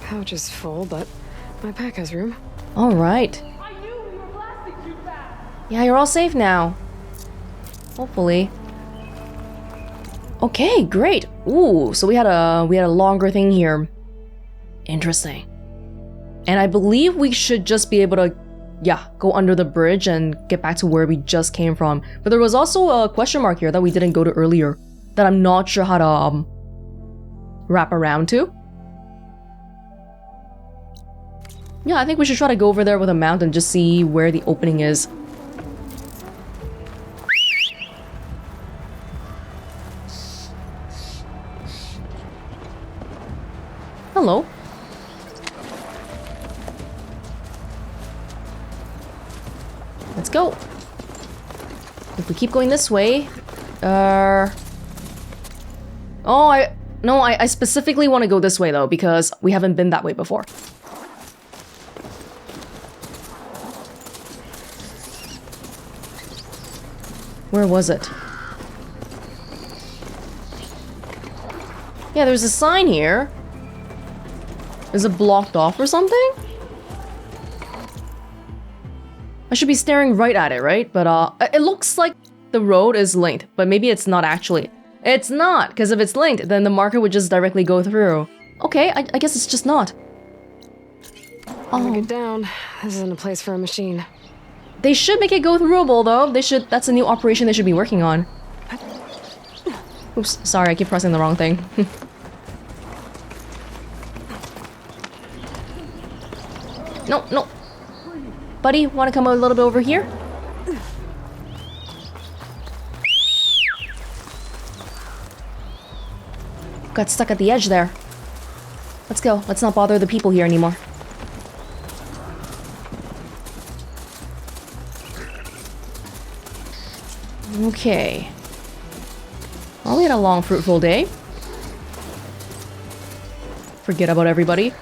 Pouch is full, but my pack has room. Alright. I knew we were blasting too fast. Yeah, you're all safe now. Hopefully. Okay, great. Ooh, so we had a longer thing here. Interesting. And I believe we should just be able to, yeah, go under the bridge and get back to where we just came from. But there was also a question mark here that we didn't go to earlier that I'm not sure how to wrap around to. Yeah, I think we should try to go over there with a mount and just see where the opening is. Hello. Let's go. If we keep going this way, oh, I specifically want to go this way though because we haven't been that way before. Where was it? Yeah, there's a sign here. Is it blocked off or something? I should be staring right at it, right? But it looks like the road is linked, but maybe it's not actually. It's not, because if it's linked, then the marker would just directly go through. Okay, I guess it's just not. Oh, get down. This isn't a place for a machine. They should make it go throughable though. They should. That's a new operation they should be working on. Oops, sorry, I keep pressing the wrong thing. No, no. Buddy, want to come a little bit over here? Got stuck at the edge there. Let's go. Let's not bother the people here anymore. Okay. Well, we had a long, fruitful day. Forget about everybody.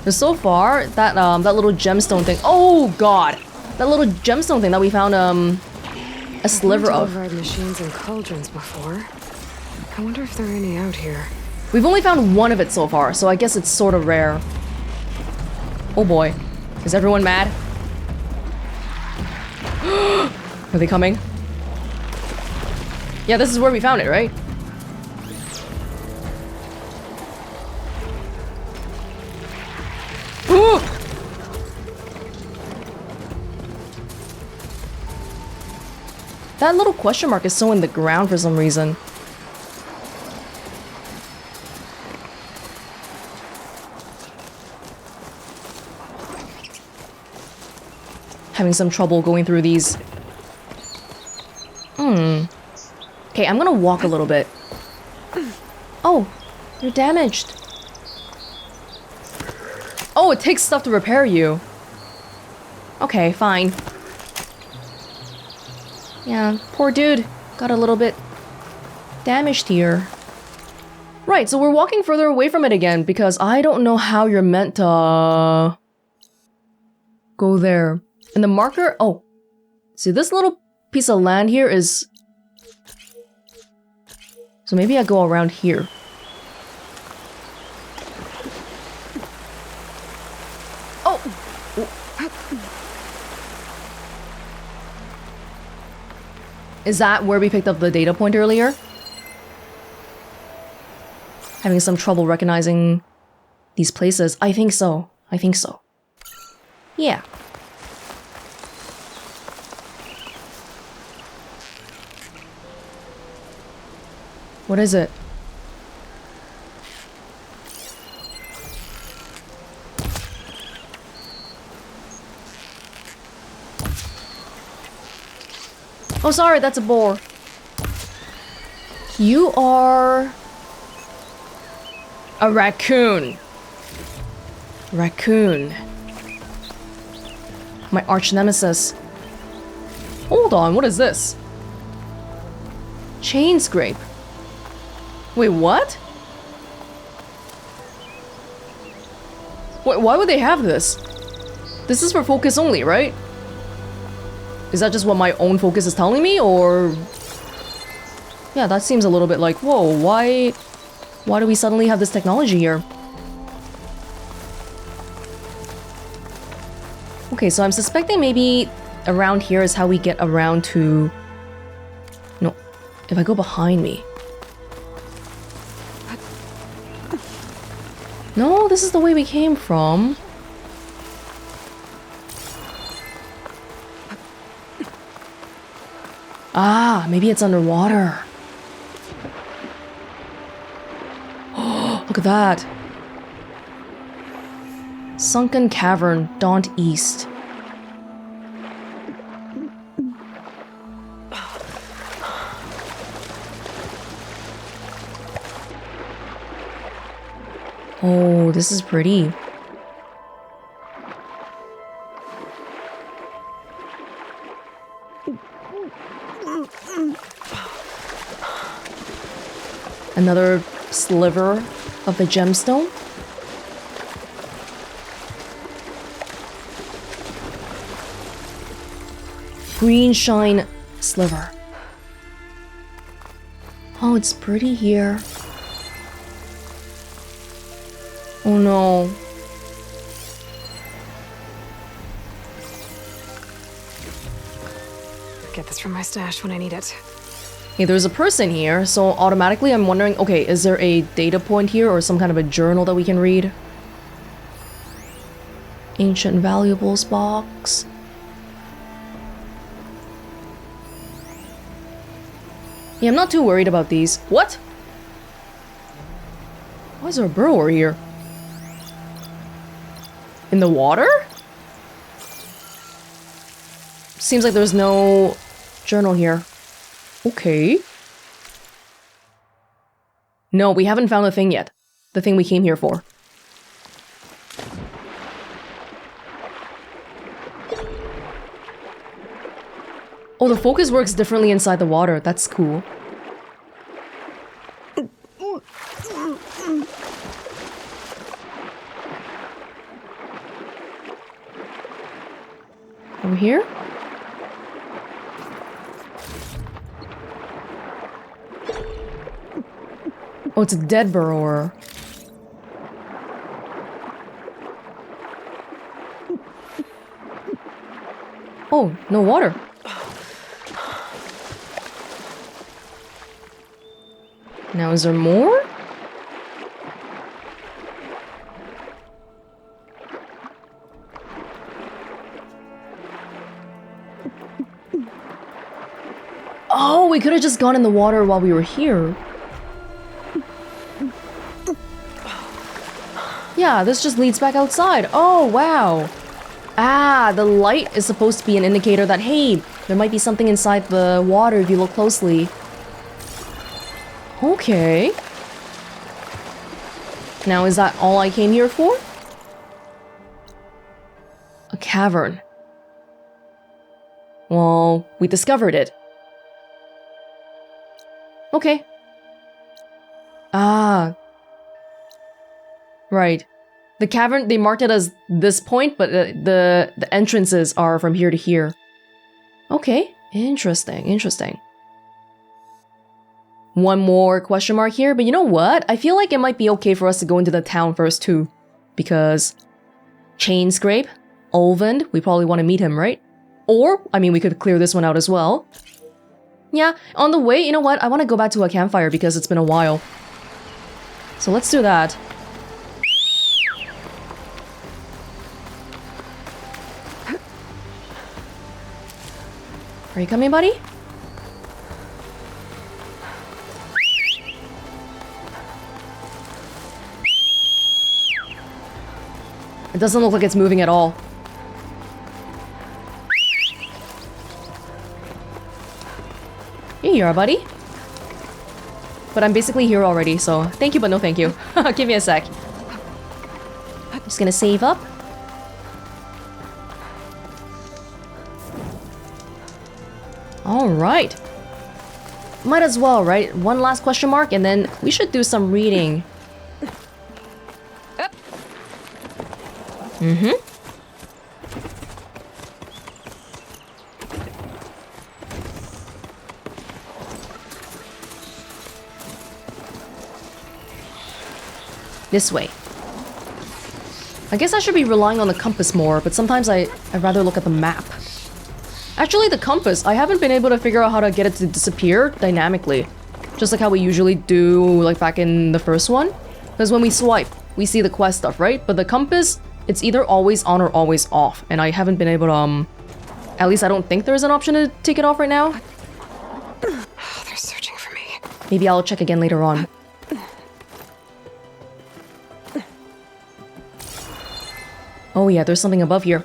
But so far, that little gemstone thing. Oh God, that little gemstone thing that we found a sliver of. I've tried machines and cauldrons before. I wonder if there are any out here. We've only found one of it so far, so I guess it's sort of rare. Oh boy, is everyone mad? Are they coming? Yeah, this is where we found it, right? Ooh! That little question mark is so in the ground for some reason. Having some trouble going through these. Okay, I'm gonna walk a little bit. Oh, you're damaged. Oh, it takes stuff to repair you. Okay, fine. Yeah, poor dude. Got a little bit damaged here. Right, so we're walking further away from it again because I don't know how you're meant to go there. And the marker, oh, see this little piece of land here is, so maybe I go around here. Oh! Is that where we picked up the data point earlier? Having some trouble recognizing these places. I think so. I think so. Yeah. What is it? Oh, sorry, that's a boar. You are a raccoon. Raccoon. My arch nemesis. Hold on, what is this? Chainscrape. Wait, what? Wait, why would they have this? This is for focus only, right? Is that just what my own focus is telling me, or... Yeah, that seems a little bit like, whoa, why Why do we suddenly have this technology here? Okay, so I'm suspecting maybe around here is how we get around to... No, if I go behind me. No, this is the way we came from. Ah, maybe it's underwater. Oh, look at that. Sunken Cavern, Daunt East. Oh, this is pretty. Another sliver of the gemstone. Green shine sliver. Oh, it's pretty here. Oh no. Get this from my stash when I need it. Okay, there's a person here, so automatically I'm wondering, okay, is there a data point here or some kind of a journal that we can read? Ancient valuables box. Yeah, I'm not too worried about these. What? Why is there a burrower here? In the water? Seems like there's no journal here. Okay. No, we haven't found the thing yet. The thing we came here for. Oh, the focus works differently inside the water. That's cool. Over here? Oh, it's a dead burrower. Oh, no water. Now, is there more? Oh, we could have just gone in the water while we were here. Yeah, this just leads back outside. Oh, wow. Ah, the light is supposed to be an indicator that, hey, there might be something inside the water if you look closely. Okay. Now, is that all I came here for? A cavern. Well, we discovered it. Okay. Ah. Right. The cavern, they marked it as this point, but the entrances are from here to here. Okay. Interesting, interesting. One more question mark here, but you know what? I feel like it might be okay for us to go into the town first too. Because Chainscrape, Ulvund, we probably want to meet him, right? Or, I mean, we could clear this one out as well. Yeah, on the way, you know what? I want to go back to a campfire because it's been a while. So let's do that. Are you coming, buddy? It doesn't look like it's moving at all. Here you are, buddy. But I'm basically here already, so thank you, but no thank you. Give me a sec. I'm just gonna save up. Alright. Might as well, right? One last question mark, and then we should do some reading. Mm-hmm. This way. I guess I should be relying on the compass more, but sometimes I'd rather look at the map. Actually, the compass, I haven't been able to figure out how to get it to disappear dynamically. Just like how we usually do, like back in the first one. Because when we swipe, we see the quest stuff, right? But the compass, it's either always on or always off. And I haven't been able to, at least I don't think there's an option to take it off right now. Oh, they're searching for me. Maybe I'll check again later on. Oh yeah, there's something above here.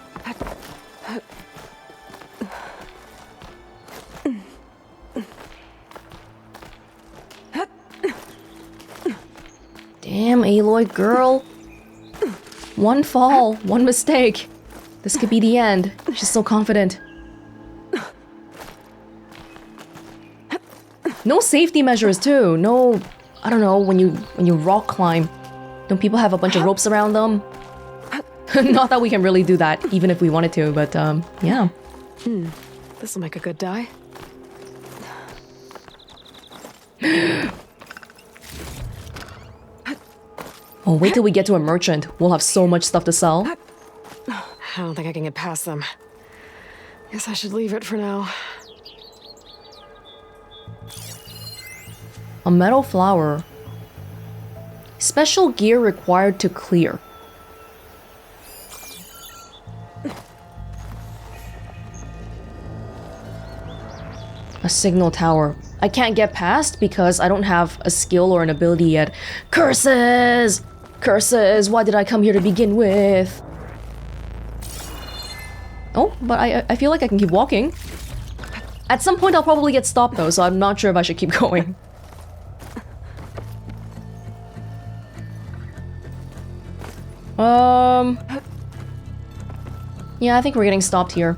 Damn, Aloy girl. One fall, one mistake. This could be the end. She's so confident. No safety measures too. No, I don't know, when you rock climb, don't people have a bunch of ropes around them? Not that we can really do that, even if we wanted to, but yeah. This'll make a good die. Oh, wait till we get to a merchant. We'll have so much stuff to sell. I don't think I can get past them. Guess I should leave it for now. A metal flower. Special gear required to clear. A signal tower. I can't get past because I don't have a skill or an ability yet. Curses! Curses! Why did I come here to begin with? Oh, but I feel like I can keep walking. At some point I'll probably get stopped though, so I'm not sure if I should keep going. Yeah, I think we're getting stopped here.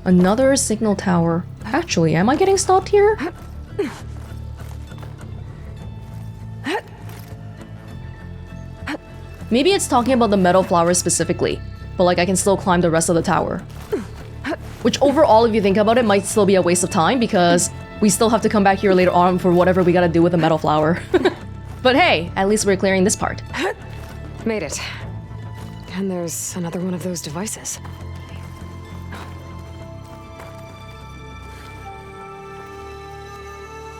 Another signal tower. Actually, am I getting stopped here? Maybe it's talking about the metal flowers specifically, but like I can still climb the rest of the tower. Which overall, if you think about it, might still be a waste of time because we still have to come back here later on for whatever we gotta do with the metal flower. But hey, at least we're clearing this part. Made it. And there's another one of those devices.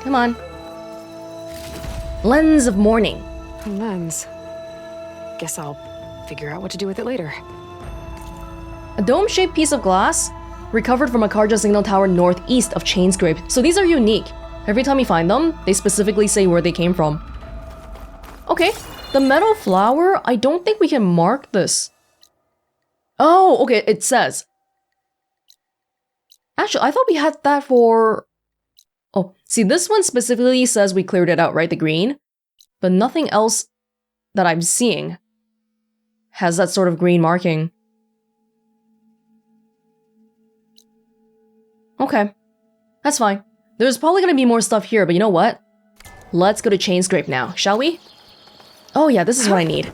Come on. Lens of Morning. A lens. Guess I'll figure out what to do with it later. A dome-shaped piece of glass recovered from a Karja signal tower northeast of Chainscrape. So these are unique. Every time you find them, they specifically say where they came from. Okay, the metal flower, I don't think we can mark this. Oh, okay, it says. Actually, I thought we had that for... Oh, see, this one specifically says we cleared it out, right? The green. But nothing else that I'm seeing has that sort of green marking. Okay, that's fine. There's probably gonna be more stuff here, but you know what? Let's go to Chainscrape now, shall we? Oh yeah, this is what I need.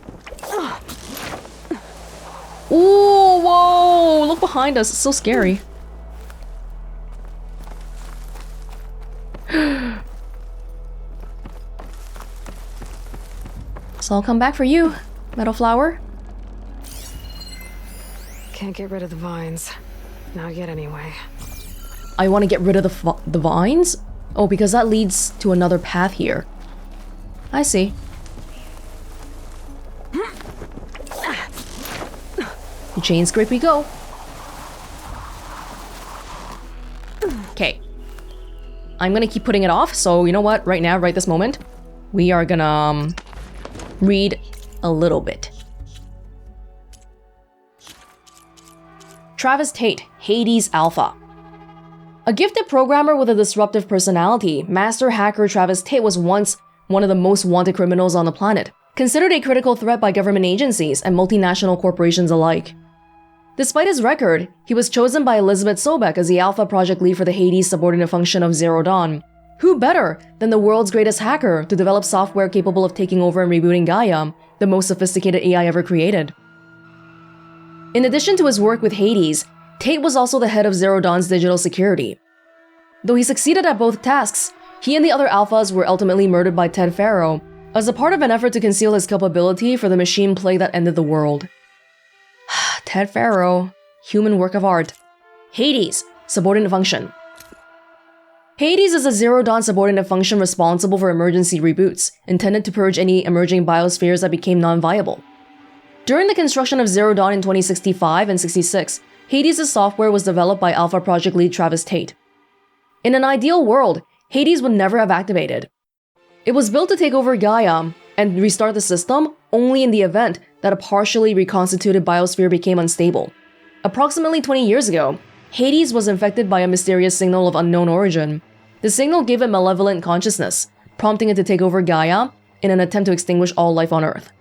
Ooh, whoa! Look behind us, it's so scary. So I'll come back for you, metal flower. Can't get rid of the vines. Not yet, anyway. I want to get rid of the vines? Oh, because that leads to another path here. I see. Chainscrape we go. Okay. I'm gonna keep putting it off, so you know what? Right now, right this moment, we are gonna read a little bit. Travis Tate, Hades Alpha. A gifted programmer with a disruptive personality, Master Hacker Travis Tate was once one of the most wanted criminals on the planet, considered a critical threat by government agencies and multinational corporations alike. Despite his record, he was chosen by Elizabeth Sobek as the Alpha project lead for the Hades subordinate function of Zero Dawn. Who better than the world's greatest hacker to develop software capable of taking over and rebooting Gaia, the most sophisticated AI ever created? In addition to his work with Hades, Tate was also the head of Zero Dawn's digital security. Though he succeeded at both tasks, He and the other alphas were ultimately murdered by Ted Faro as a part of an effort to conceal his culpability for the machine plague that ended the world. Ted Faro, human work of art. Hades, subordinate function. Hades is a Zero Dawn subordinate function responsible for emergency reboots, intended to purge any emerging biospheres that became non-viable. During the construction of Zero Dawn in 2065 and 66, Hades' software was developed by Alpha Project lead Travis Tate. In an ideal world, Hades would never have activated. It was built to take over Gaia and restart the system only in the event that a partially reconstituted biosphere became unstable. Approximately 20 years ago, Hades was infected by a mysterious signal of unknown origin. The signal gave it malevolent consciousness, prompting it to take over Gaia in an attempt to extinguish all life on Earth.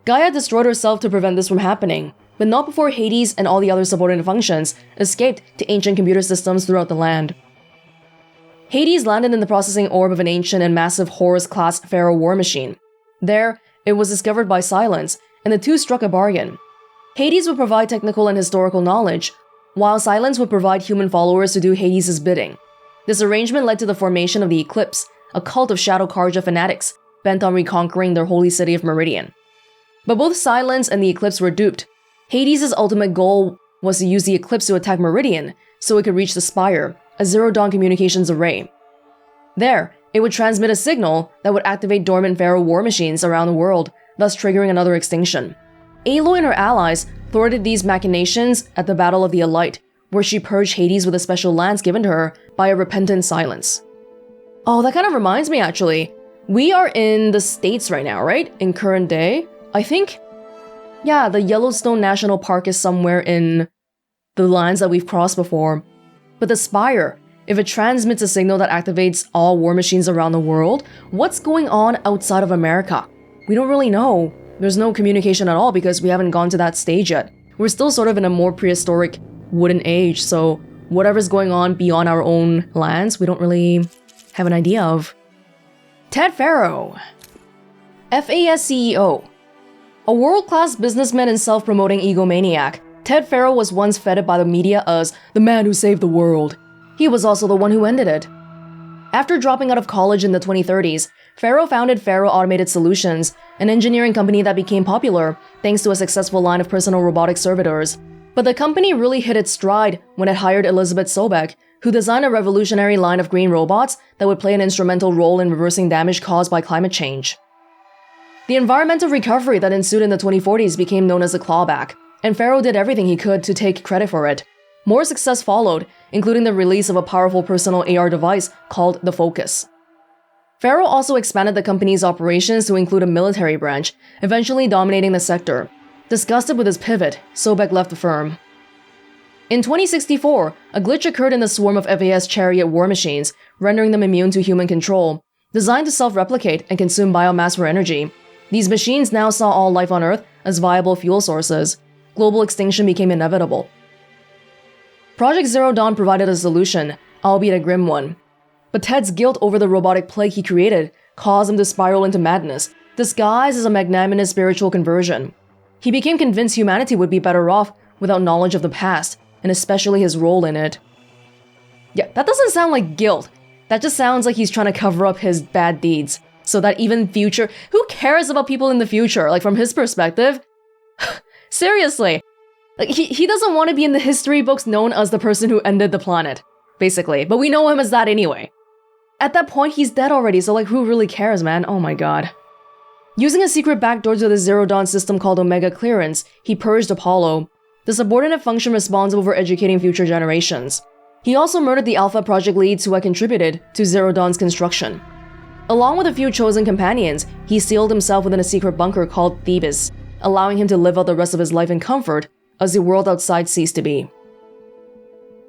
Gaia destroyed herself to prevent this from happening, but not before Hades and all the other subordinate functions escaped to ancient computer systems throughout the land. Hades landed in the processing orb of an ancient and massive Horus-class Pharaoh war machine. There, it was discovered by Silence, and the two struck a bargain. Hades would provide technical and historical knowledge, while Silence would provide human followers to do Hades' bidding. This arrangement led to the formation of the Eclipse, a cult of Shadow Karja fanatics bent on reconquering their holy city of Meridian. But both Silence and the Eclipse were duped. Hades' ultimate goal was to use the Eclipse to attack Meridian so it could reach the Spire, a Zero Dawn communications array. There, it would transmit a signal that would activate dormant Pharaoh war machines around the world, thus triggering another extinction. Aloy and her allies thwarted these machinations at the Battle of the Elite, where she purged Hades with a special lance given to her by a repentant Silence. Oh, that kind of reminds me actually. We are in the States right now, right? In current day? I think, yeah, the Yellowstone National Park is somewhere in the lands that we've crossed before. But the Spire, if it transmits a signal that activates all war machines around the world, what's going on outside of America? We don't really know. There's no communication at all because we haven't gone to that stage yet. We're still sort of in a more prehistoric wooden age, so whatever's going on beyond our own lands, we don't really have an idea of. Ted Faro, FAS CEO. A world-class businessman and self-promoting egomaniac, Ted Faro was once feted by the media as the man who saved the world. He was also the one who ended it. After dropping out of college in the 2030s, Faro founded Faro Automated Solutions, an engineering company that became popular thanks to a successful line of personal robotic servitors. But the company really hit its stride when it hired Elizabeth Sobek, who designed a revolutionary line of green robots that would play an instrumental role in reversing damage caused by climate change. The environmental recovery that ensued in the 2040s became known as the clawback, and Faro did everything he could to take credit for it. More success followed, including the release of a powerful personal AR device called the Focus. Faro also expanded the company's operations to include a military branch, eventually dominating the sector. Disgusted with his pivot, Sobek left the firm. In 2064, a glitch occurred in the swarm of FAS Chariot war machines, rendering them immune to human control. Designed to self-replicate and consume biomass for energy, these machines now saw all life on Earth as viable fuel sources. Global extinction became inevitable. Project Zero Dawn provided a solution, albeit a grim one. But Ted's guilt over the robotic plague he created caused him to spiral into madness, disguised as a magnanimous spiritual conversion. He became convinced humanity would be better off without knowledge of the past, and especially his role in it. Yeah, that doesn't sound like guilt. That just sounds like he's trying to cover up his bad deeds, so that even future— who cares about people in the future? Like, from his perspective? Seriously. Like, he doesn't want to be in the history books known as the person who ended the planet, basically. But we know him as that anyway. At that point, he's dead already, so like, who really cares, man? Oh my god. Using a secret backdoor to the Zero Dawn system called Omega Clearance, he purged Apollo, the subordinate function responsible for educating future generations. He also murdered the Alpha Project leads who had contributed to Zero Dawn's construction. Along with a few chosen companions, he sealed himself within a secret bunker called Thebes, allowing him to live out the rest of his life in comfort as the world outside ceased to be.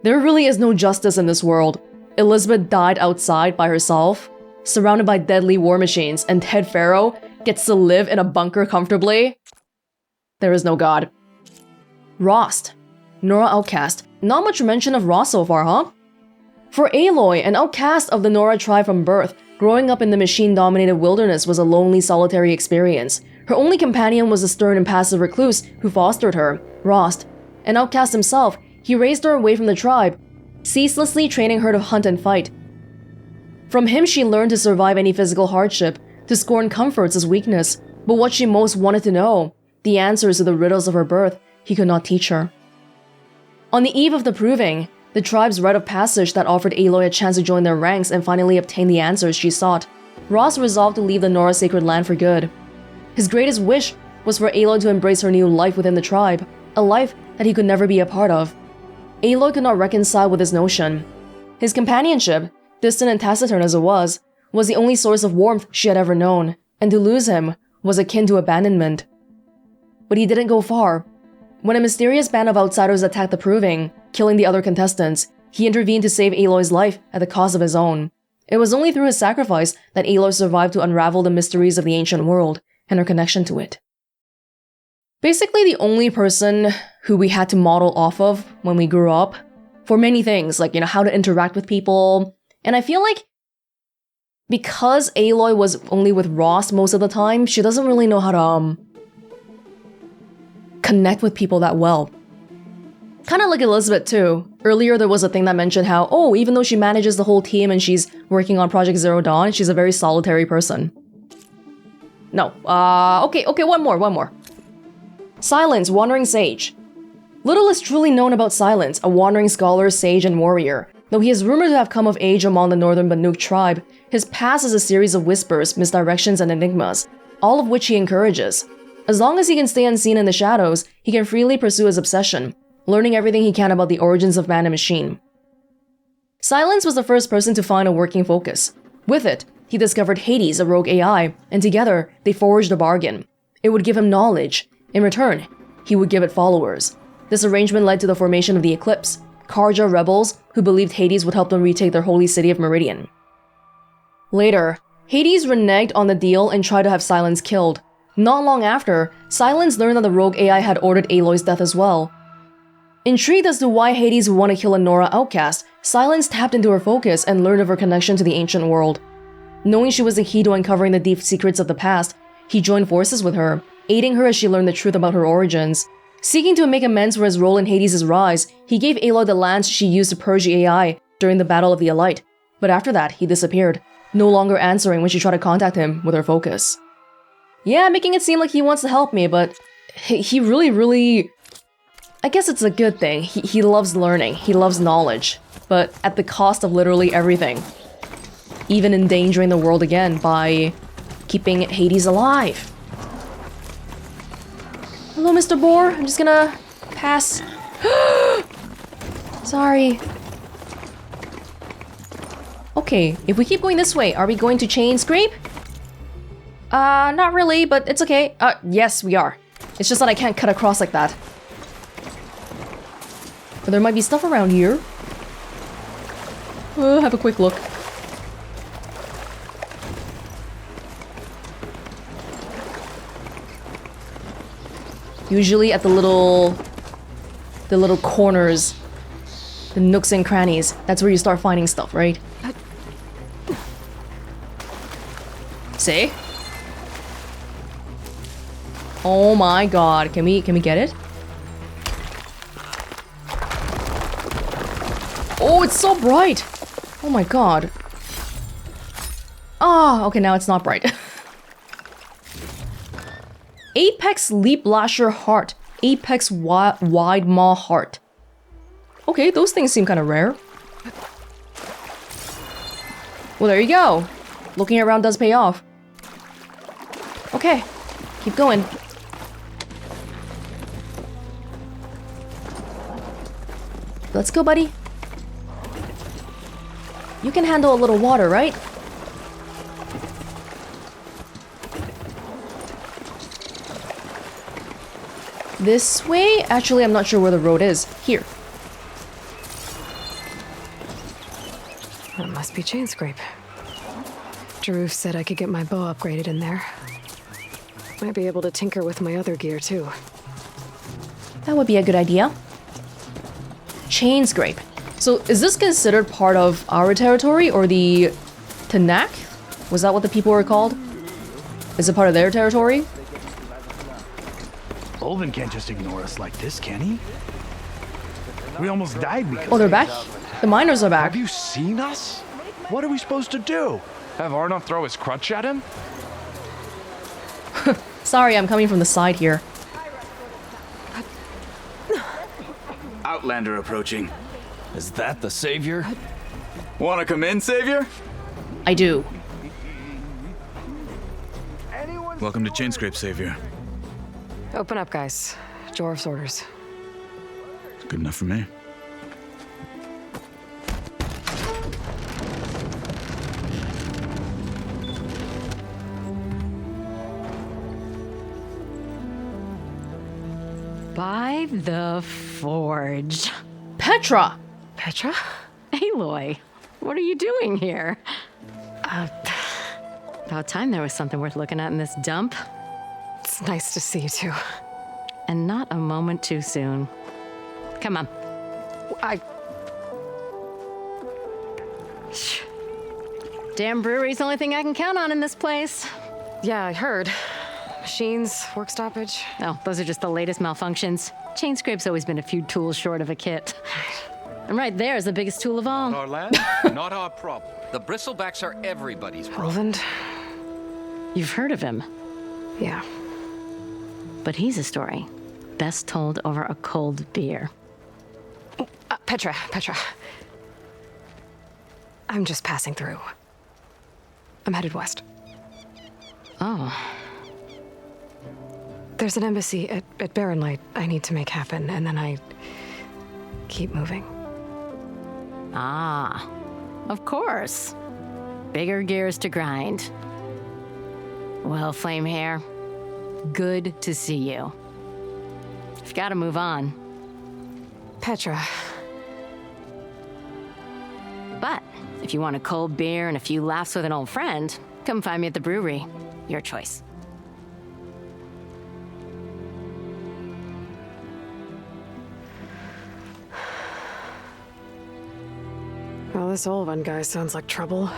There really is no justice in this world. Elizabeth died outside by herself, surrounded by deadly war machines, and Ted Faro gets to live in a bunker comfortably. There is no God. Rost. Nora outcast. Not much mention of Rost so far, huh? For Aloy, an outcast of the Nora tribe from birth, growing up in the machine-dominated wilderness was a lonely, solitary experience. Her only companion was a stern and passive recluse who fostered her, Rost. An outcast himself, he raised her away from the tribe, ceaselessly training her to hunt and fight. From him, she learned to survive any physical hardship, to scorn comforts as weakness, but what she most wanted to know, the answers to the riddles of her birth, he could not teach her. On the eve of the proving, the tribe's rite of passage that offered Aloy a chance to join their ranks and finally obtain the answers she sought, Ross resolved to leave the Nora sacred land for good. His greatest wish was for Aloy to embrace her new life within the tribe, a life that he could never be a part of. Aloy could not reconcile with this notion. His companionship, distant and taciturn as it was the only source of warmth she had ever known, and to lose him was akin to abandonment. But he didn't go far. When a mysterious band of outsiders attacked the proving, killing the other contestants, he intervened to save Aloy's life at the cost of his own. It was only through his sacrifice that Aloy survived to unravel the mysteries of the ancient world and her connection to it. Basically the only person who we had to model off of when we grew up for many things, like, how to interact with people. And I feel like because Aloy was only with Ross most of the time, she doesn't really know how to connect with people that well. Kind of like Elizabeth too. Earlier there was a thing that mentioned how, even though she manages the whole team and she's working on Project Zero Dawn, she's a very solitary person. No, okay, one more. Silence, Wandering Sage. Little is truly known about Silence, a wandering scholar, sage, and warrior. Though he is rumored to have come of age among the northern Banuk tribe, his past is a series of whispers, misdirections, and enigmas, all of which he encourages. As long as he can stay unseen in the shadows, he can freely pursue his obsession, learning everything he can about the origins of man and machine. Silence was the first person to find a working focus. With it, he discovered Hades, a rogue AI, and together, they forged a bargain. It would give him knowledge. In return, he would give it followers. This arrangement led to the formation of the Eclipse, Karja rebels who believed Hades would help them retake their holy city of Meridian. Later, Hades reneged on the deal and tried to have Silence killed. Not long after, Silence learned that the rogue AI had ordered Aloy's death as well. Intrigued as to why Hades would want to kill a Nora outcast, Silence tapped into her focus and learned of her connection to the ancient world. Knowing she was the key to uncovering the deep secrets of the past, he joined forces with her, aiding her as she learned the truth about her origins. Seeking to make amends for his role in Hades' rise, he gave Aloy the lance she used to purge the AI during the Battle of the Elite. But after that, he disappeared, no longer answering when she tried to contact him with her focus. Yeah, making it seem like he wants to help me, but he really... I guess it's a good thing. He loves learning, he loves knowledge, but at the cost of literally everything. Even endangering the world again by keeping Hades alive. Hello, Mr. Boar. I'm just gonna pass. Sorry. Okay, if we keep going this way, are we going to Chainscrape? Not really, but it's okay. Yes, we are. It's just that I can't cut across like that. But there might be stuff around here. Have a quick look. Usually at the little corners, the nooks and crannies, that's where you start finding stuff, right? See? Oh my god, can we get it? Oh, it's so bright! Oh my god. Ah, okay, now it's not bright. Apex Leap Lasher Heart. Apex Wide Maw Heart. Okay, those things seem kind of rare. Well, there you go. Looking around does pay off. Okay, keep going. Let's go, buddy. You can handle a little water, right? This way? Actually, I'm not sure where the road is. Here. That must be Chainscrape. Drew said I could get my bow upgraded in there. Might be able to tinker with my other gear, too. That would be a good idea. Chainscrape. So, is this considered part of our territory or the Tanak? Was that what the people were called? Is it part of their territory? Olvin can't just ignore us like this, can he? We almost died because Oh, they're back? The miners are back. Have you seen us? What are we supposed to do? Have Arnold throw his crutch at him? Sorry, I'm coming from the side here. Outlander approaching. Is that the savior? Wanna come in, Savior? I do. Welcome to Chainscrape, Savior. Open up, guys. Jorv's orders. Good enough for me. By the forge. Petra! Petra? Aloy, what are you doing here? About time there was something worth looking at in this dump. It's nice to see you too. And not a moment too soon. Come on. Damn brewery's the only thing I can count on in this place. Yeah, I heard. Machines, work stoppage. Oh, those are just the latest malfunctions. Chainscrape's always been a few tools short of a kit. And right there is the biggest tool of all. Our land, not our problem. The bristlebacks are everybody's problem. Olvend? You've heard of him, Yeah. but he's a story best told over a cold beer. Petra. I'm just passing through. I'm headed west. Oh, There's an embassy at Barren Light I need to make happen, and then I keep moving. of course. Bigger gears to grind. Well, Flamehair, good to see you. I've got to move on. Petra. But if you want a cold beer and a few laughs with an old friend, come find me at the brewery. Your choice. Well, this Olvend guy sounds like trouble.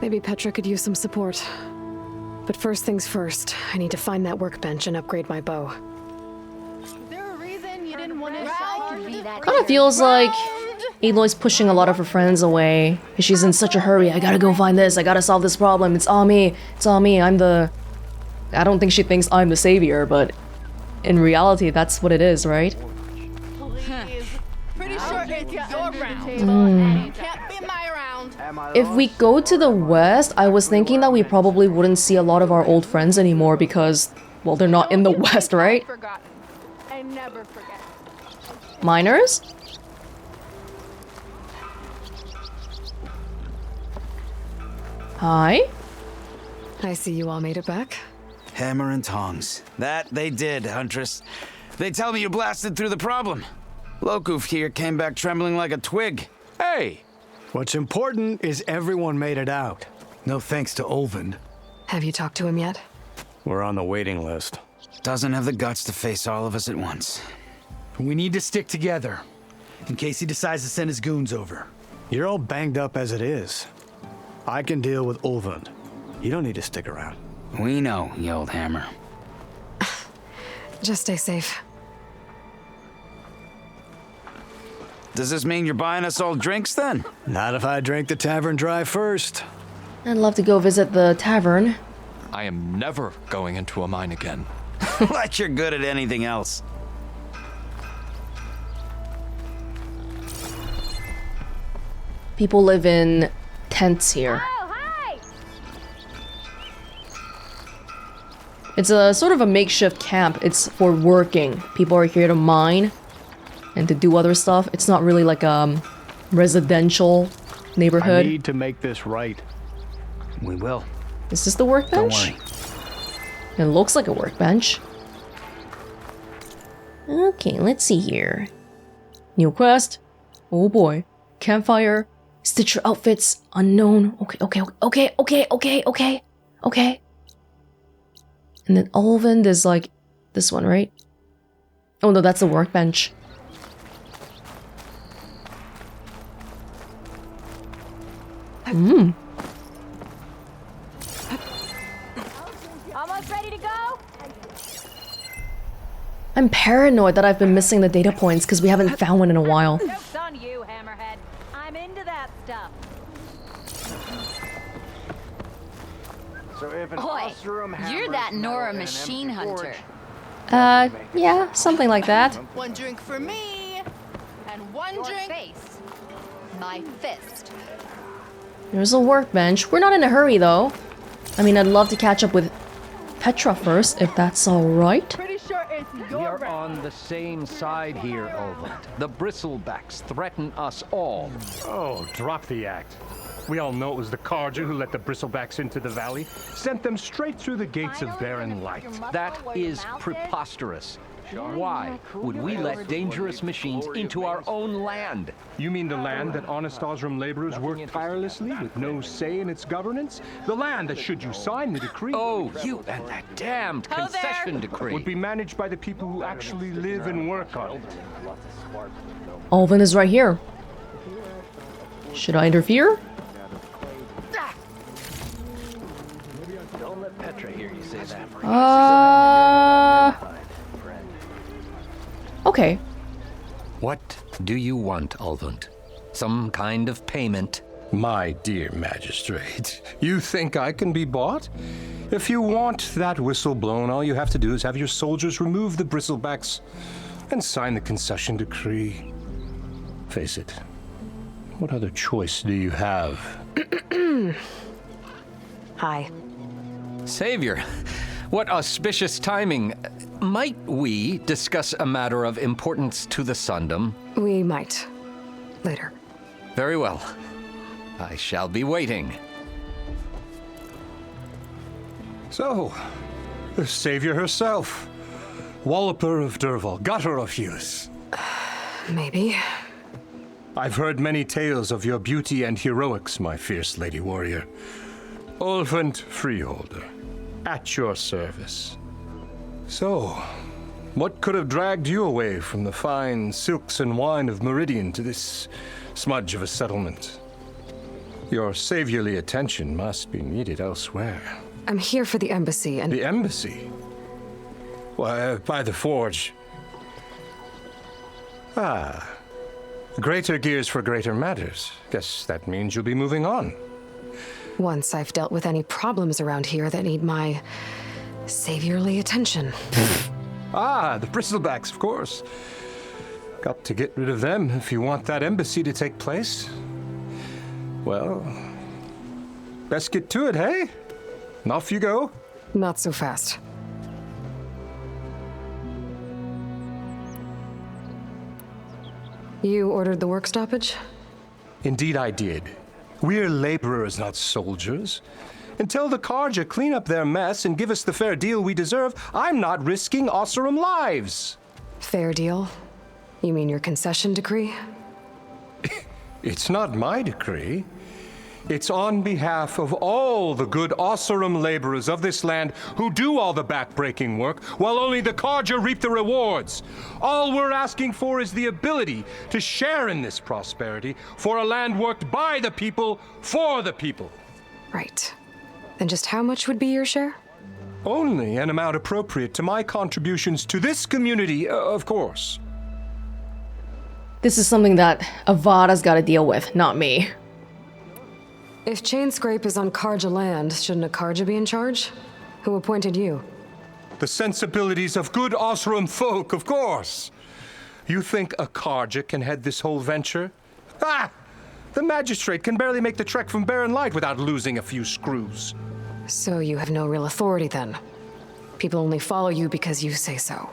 Maybe Petra could use some support. But first things first, I need to find that workbench and upgrade my bow. Kind of feels like Aloy's pushing a lot of her friends away. She's in such a hurry. I gotta go find this. I gotta solve this problem. It's all me. It's all me. I don't think she thinks I'm the savior, but in reality, that's what it is, right? Pretty sure it's your round. Can't be my round. If we go to the west, I was thinking that we probably wouldn't see a lot of our old friends anymore because, well, they're not in the west, right? Forgotten. I never forget. Miners? Hi? I see you all made it back. Hammer and tongs. That they did, Huntress. They tell me you blasted through the problem. Lokuf here came back trembling like a twig. Hey! What's important is everyone made it out. No thanks to Olvend. Have you talked to him yet? We're on the waiting list. Doesn't have the guts to face all of us at once. We need to stick together, in case he decides to send his goons over. You're all banged up as it is. I can deal with Olvend. You don't need to stick around. We know, you old hammer. Just stay safe. Does this mean you're buying us all drinks then? Not if I drank the tavern dry first. I'd love to go visit the tavern. I am never going into a mine again. Like you're good at anything else. People live in tents here. Oh, hi! It's a sort of a makeshift camp. It's for working. People are here to mine and to do other stuff. It's not really like a residential I neighborhood. need to make this right. We will. Is this the workbench? Don't worry. It looks like a workbench. Okay, let's see here. New quest. Oh boy. Campfire. Stitcher outfits. Unknown. Okay. And then Olvend is like this one, right? Oh no, that's the workbench. Almost ready to go? I'm paranoid that I've been missing the data points because we haven't found one in a while. Joke's on you, Hammerhead. I'm into that stuff. Boy, you're that Nora machine hunter. Yeah, something like that. One drink for me, and one drink. Face. My fist. There's a workbench. We're not in a hurry, though. I mean, I'd love to catch up with Petra first, if that's alright. Pretty sure it's your We are round. on the same side here, Olvant. The bristlebacks threaten us all. Oh, drop the act. We all know it was the Carja who let the bristlebacks into the valley, sent them straight through the gates of barren light. That is preposterous. Why would we let dangerous machines into our own land? You mean the land that honest Osram laborers work tirelessly with no say in its governance? The land that, should you sign the decree, Oh, you and that damned concession decree. would be managed by the people who actually live and work on it. Alvin is right here. Should I interfere? Don't let Petra hear you say that. Okay. What do you want, Olvant? Some kind of payment? My dear magistrate, you think I can be bought? If you want that whistle blown, all you have to do is have your soldiers remove the bristlebacks and sign the concession decree. Face it, what other choice do you have? Hi. Savior, what auspicious timing. Might we discuss a matter of importance to the Sundom? We might. Later. Very well. I shall be waiting. So, the savior herself, Walloper of Derval, Gutter of Hughes. Maybe. I've heard many tales of your beauty and heroics, my fierce lady warrior. Olvant Freeholder, at your service. So, what could have dragged you away from the fine silks and wine of Meridian to this smudge of a settlement? Your saviorly attention must be needed elsewhere. I'm here for the embassy and... The embassy? Why, by the forge. Ah. Greater gears for greater matters. Guess that means you'll be moving on. Once I've dealt with any problems around here that need my saviorly attention. Ah, the bristlebacks, of course. Got to get rid of them if you want that embassy to take place. Well, best get to it, hey? And off you go. Not so fast. You ordered the work stoppage? Indeed I did. We're laborers, not soldiers. Until the Carja clean up their mess and give us the fair deal we deserve, I'm not risking Osram lives. Fair deal? You mean your concession decree? It's not my decree. It's on behalf of all the good Osram laborers of this land who do all the backbreaking work, while only the Carja reap the rewards. All we're asking for is the ability to share in this prosperity for a land worked by the people, for the people. Right. Then just how much would be your share? Only an amount appropriate to my contributions to this community, of course. This is something that Avada's got to deal with, not me. If Chainscrape is on Carja land, shouldn't a Carja be in charge? Who appointed you? The sensibilities of good Osram folk, of course. You think a Carja can head this whole venture? Ah! The magistrate can barely make the trek from Barren Light without losing a few screws. So you have no real authority then? People only follow you because you say so.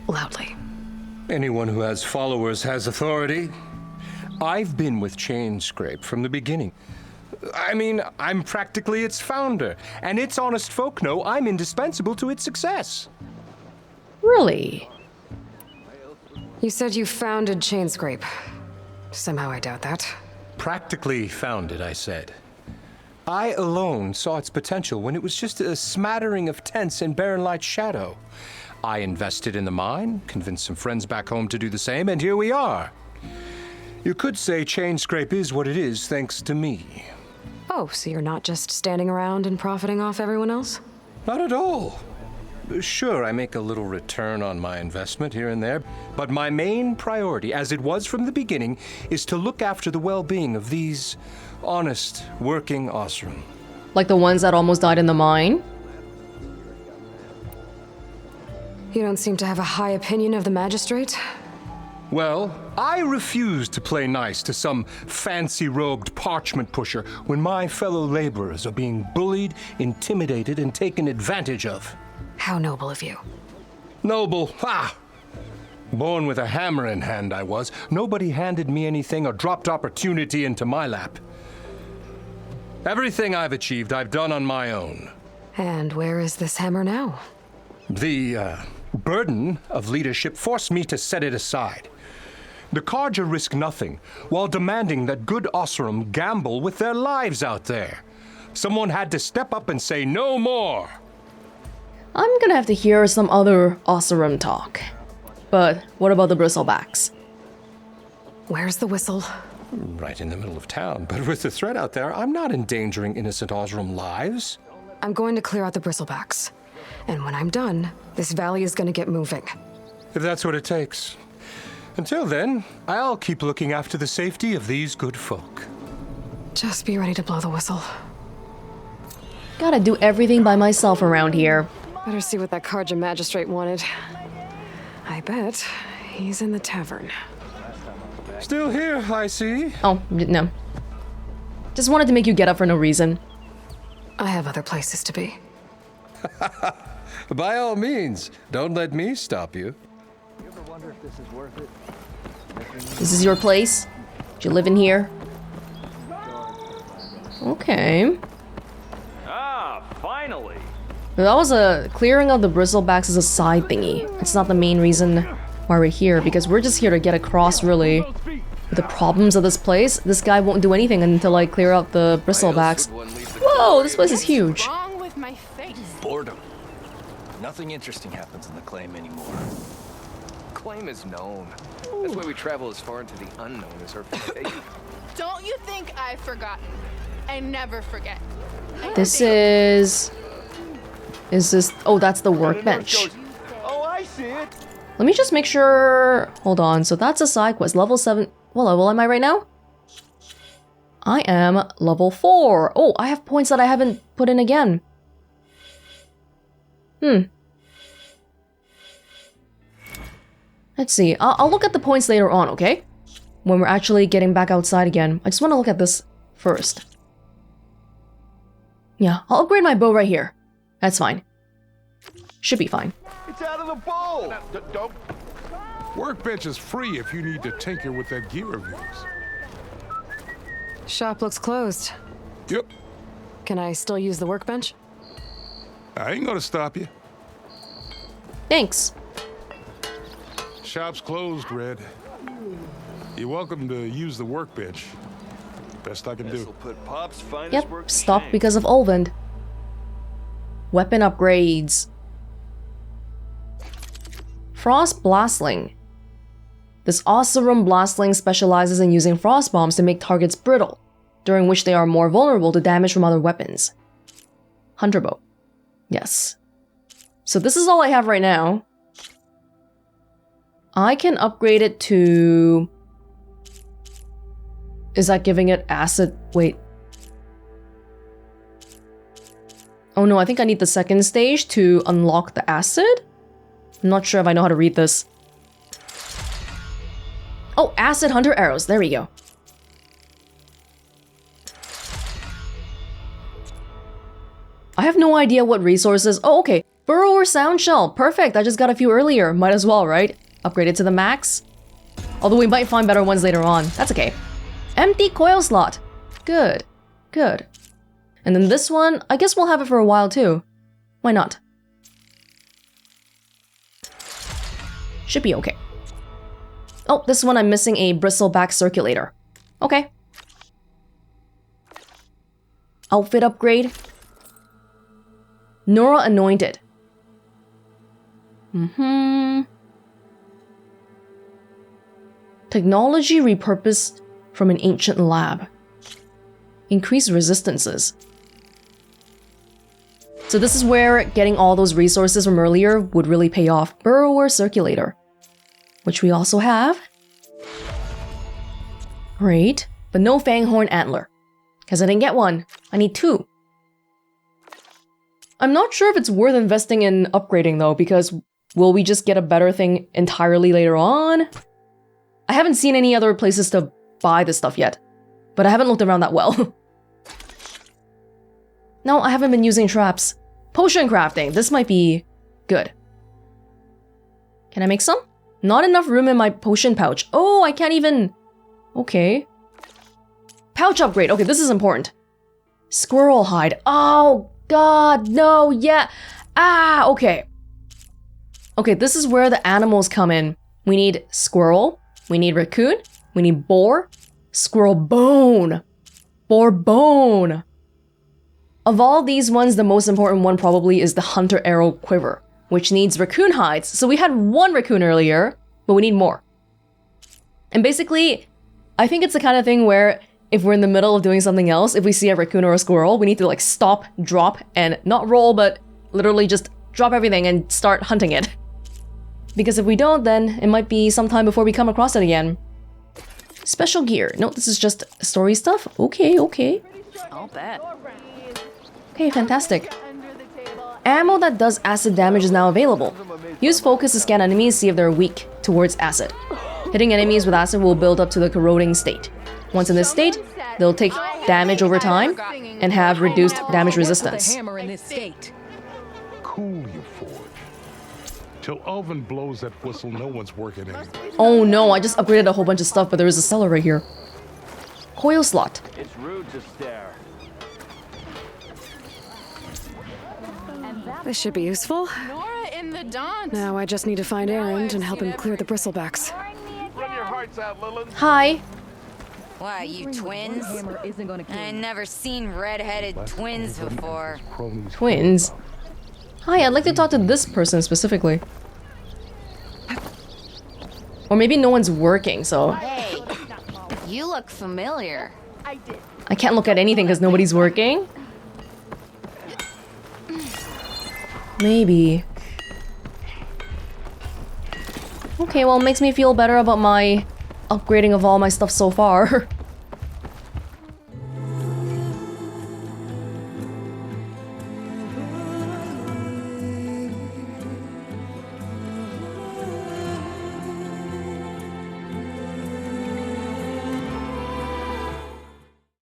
Loudly. Anyone who has followers has authority. I've been with Chainscrape from the beginning. I mean, I'm practically its founder, and its honest folk know I'm indispensable to its success. Really? You said you founded Chainscrape. Somehow I doubt that. Practically founded, I said. I alone saw its potential when it was just a smattering of tents in Barren Light's shadow. I invested in the mine, convinced some friends back home to do the same, and here we are. You could say Chainscrape is what it is thanks to me. Oh, so you're not just standing around and profiting off everyone else? Not at all. Sure, I make a little return on my investment here and there, but my main priority, as it was from the beginning, is to look after the well-being of these honest, working Osram. Like the ones that almost died in the mine? You don't seem to have a high opinion of the magistrate. Well, I refuse to play nice to some fancy-robed parchment pusher when my fellow laborers are being bullied, intimidated, and taken advantage of. How noble of you. Noble, ha! Born with a hammer in hand, I was. Nobody handed me anything or dropped opportunity into my lap. Everything I've achieved, I've done on my own. And where is this hammer now? The burden of leadership forced me to set it aside. The Carja risk nothing, while demanding that good Osram gamble with their lives out there. Someone had to step up and say no more. I'm gonna have to hear some other Osram talk. But what about the bristlebacks? Where's the whistle? Right in the middle of town, but with the threat out there, I'm not endangering innocent Osram lives. I'm going to clear out the bristlebacks. And when I'm done, this valley is going to get moving. If that's what it takes. Until then, I'll keep looking after the safety of these good folk. Just be ready to blow the whistle. Gotta do everything by myself around here. Better see what that Carja magistrate wanted. I bet he's in the tavern. Still here, I see. Oh, no. Just wanted to make you get up for no reason. I have other places to be. By all means, don't let me stop you. This is your place? Do you live in here? Okay. Ah, finally. That was a clearing of the bristlebacks is a side thingy. It's not the main reason why we're here, because we're just here to get across, really, with the problems of this place. This guy won't do anything until I clear out the bristlebacks. Whoa, this place is huge. What's wrong with my face? Boredom. Nothing interesting happens in the claim anymore. Claim is known. That's why we travel as far into the unknown as our fate. Don't you think I've forgotten? I never forget. This is this... Oh, that's the workbench. Oh, I see it. Let me just make sure... Hold on, so that's a side quest. Level 7... What level am I right now? I am level 4. Oh, I have points that I haven't put in again. Let's see. I'll look at the points later on, okay? When we're actually getting back outside again. I just want to look at this first. Yeah, I'll upgrade my bow right here. That's fine. Should be fine. It's out of the bowl. Don't. Workbench is free if you need to tinker with that gear of yours. Shop looks closed. Yep. Can I still use the workbench? I ain't gonna stop you. Thanks. Shop's closed, Red. You're welcome to use the workbench. Best I can do. Put Pop's finest Yep, work to stopped shame. because of Olvend. Weapon upgrades. Frost Blastling. This Osram Blastling specializes in using frost bombs to make targets brittle, during which they are more vulnerable to damage from other weapons. Hunter Bow. Yes. So this is all I have right now. I can upgrade it to... Is that giving it acid? Wait. Oh no, I think I need the second stage to unlock the acid? I'm not sure if I know how to read this. Oh, acid hunter arrows. There we go. I have no idea what resources... Oh, okay. Burrower Sound Shell. Perfect. I just got a few earlier. Might as well, right? Upgrade it to the max. Although we might find better ones later on. That's okay. Empty coil slot. Good. Good. And then this one, I guess we'll have it for a while too. Why not? Should be okay. Oh, this one I'm missing a bristleback circulator. Okay. Outfit upgrade. Nora Anointed. Technology repurposed from an ancient lab. Increased resistances. So this is where getting all those resources from earlier would really pay off. Burrower Circulator. Which we also have. Great. But no Fanghorn Antler. Because I didn't get one. I need 2. I'm not sure if it's worth investing in upgrading though, because will we just get a better thing entirely later on? I haven't seen any other places to buy this stuff yet, but I haven't looked around that well. No, I haven't been using traps. Potion crafting, this might be good. Can I make some? Not enough room in my potion pouch. Oh, I can't even... Okay. Pouch upgrade, okay, this is important. Squirrel hide, oh god, no, yeah. Ah, okay. Okay, this is where the animals come in. We need squirrel, we need raccoon, we need boar, squirrel bone, boar bone. Of all these ones, the most important one probably is the hunter arrow quiver, which needs raccoon hides. So we had one raccoon earlier, but we need more. And basically, I think it's the kind of thing where if we're in the middle of doing something else, if we see a raccoon or a squirrel, we need to like stop, drop, and not roll, but literally just drop everything and start hunting it. Because if we don't, then it might be some time before we come across it again. Special gear. No, this is just story stuff. Okay, okay. I'll bet. Okay, fantastic. Ammo that does acid damage is now available. Use focus to scan enemies, see if they're weak towards acid. Hitting enemies with acid will build up to the corroding state. Once in this state, they'll take damage over time and have reduced damage resistance. Cool, you forge. Till Elvin blows that whistle, no one's working anymore. Oh no, I just upgraded a whole bunch of stuff, but there is a cellar right here. Coil slot. It's rude to stare. This should be useful. Nora in the Daunt. Now I just need to find Erend and help him clear the bristlebacks. Run your hearts out, Lilith. Hi. Why, you twins? I never seen red-headed twins before. Twins? Hi, I'd like to talk to this person specifically. Or maybe no one's working, so... Hey, you look familiar. I can't look at anything because nobody's working? Maybe. Okay, well, it makes me feel better about my upgrading of all my stuff so far.